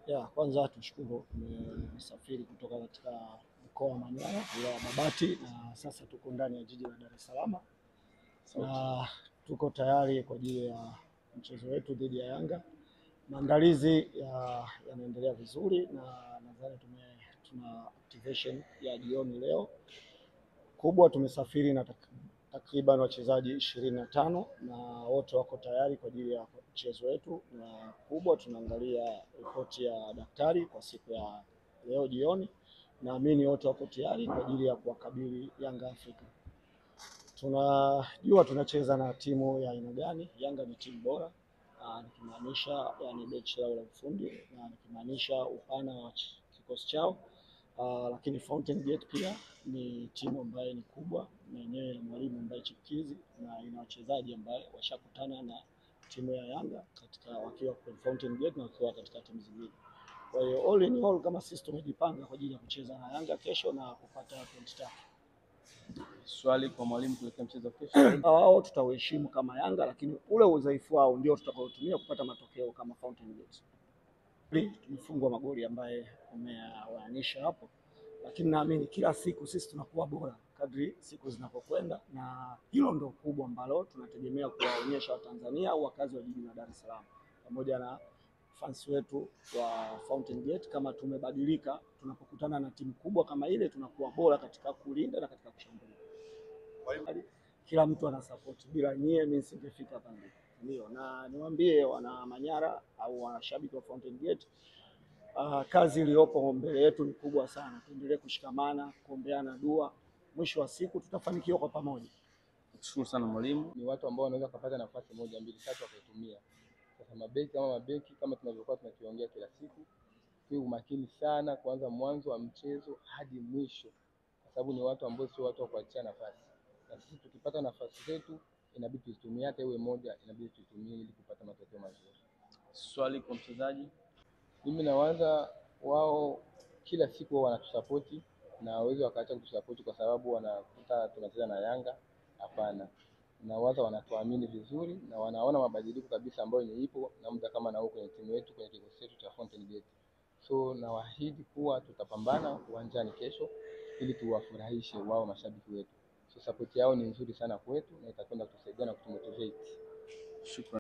Ya kwanza tushukuru, tumesafiri kutoka katika mkoa wa Manyara wilaya ya Babati na sasa tuko ndani ya jiji la Dar es Salaam na tuko tayari kwa ajili ya mchezo wetu dhidi ya Yanga. Maandalizi yanaendelea vizuri na nadhani tuna activation ya jioni leo kubwa. Tumesafiri na takriban wachezaji 25 na wote wako tayari kwa ajili ya mchezo wetu, na kubwa tunaangalia ripoti ya daktari kwa siku ya leo jioni. Naamini wote wako tayari kwa ajili ya kuwakabili Yanga Afrika. Tunajua tunacheza na timu ya aina gani. Yanga ni timu bora, nikimaanisha yani benchi lao la ufundi na nikimaanisha upana wa kikosi chao. Lakini Fountain Gate pia ni timu ambayo ni kubwa na yenyewe mwalimu ambaye chipukizi na ina wachezaji ambao washakutana na timu ya Yanga katika wakiwa kwa Fountain Gate na wakiwa katika timu zingine. Kwa hiyo all in all, kama sisi tumejipanga kwa ajili ya kucheza na Yanga kesho na kupata point tatu. Swali kwa mwalimu kuelekea mchezo kesho. Wao tutawaheshimu kama Yanga, lakini ule udhaifu wao ndio tutakaotumia kupata matokeo kama Fountain Gate. Tumefungwa magoli ambaye umeanisha hapo, lakini naamini kila siku sisi tunakuwa bora kadri siku zinapokwenda, na hilo ndio kubwa ambalo tunategemea kuwaonyesha Watanzania au wakazi wa jiji la Dar es Salaam pamoja na fans wetu wa Fountain Gate. Kama tumebadilika, tunapokutana na timu kubwa kama ile tunakuwa bora katika kulinda na katika kushambulia. Kila mtu ana support, bila nyie mimi singefika hapa ndio. Na niwaambie wana Manyara au washabiki wa Fountain Gate, kazi iliyopo mbele yetu ni kubwa sana. Tuendelee kushikamana, kuombeana dua, mwisho wa siku tutafanikiwa kwa pamoja. Nakushukuru sana mwalimu. Ni watu ambao wanaweza kupata nafasi moja mbili tatu wakaitumia. Sasa mabeki kama tunavyokuwa tunakiongea kila siku, tuwe umakini sana kuanza mwanzo wa mchezo hadi mwisho, kwa sababu ni watu ambao sio watu wa kuachia nafasi. Na sisi tukipata nafasi zetu inabidi tuitumie, hata iwe moja inabidi tuitumie ili kupata matokeo mazuri. Swali kwa mchezaji. Mimi nawaza wao kila siku wanatusapoti na hawezi wakaacha kutusapoti kwa sababu wanakuta tunacheza na Yanga. Hapana, nawaza wanatuamini vizuri na wanaona mabadiliko kabisa ambayo ipo na muda kama na huko kwenye timu yetu, kwenye kikosi chetu cha Fountain Gate. So nawaahidi kuwa tutapambana uwanjani kesho ili tuwafurahishe wao mashabiki wetu. So support yao ni nzuri sana kwetu na itakwenda kutusaidia na kutumotivate. Shukrani.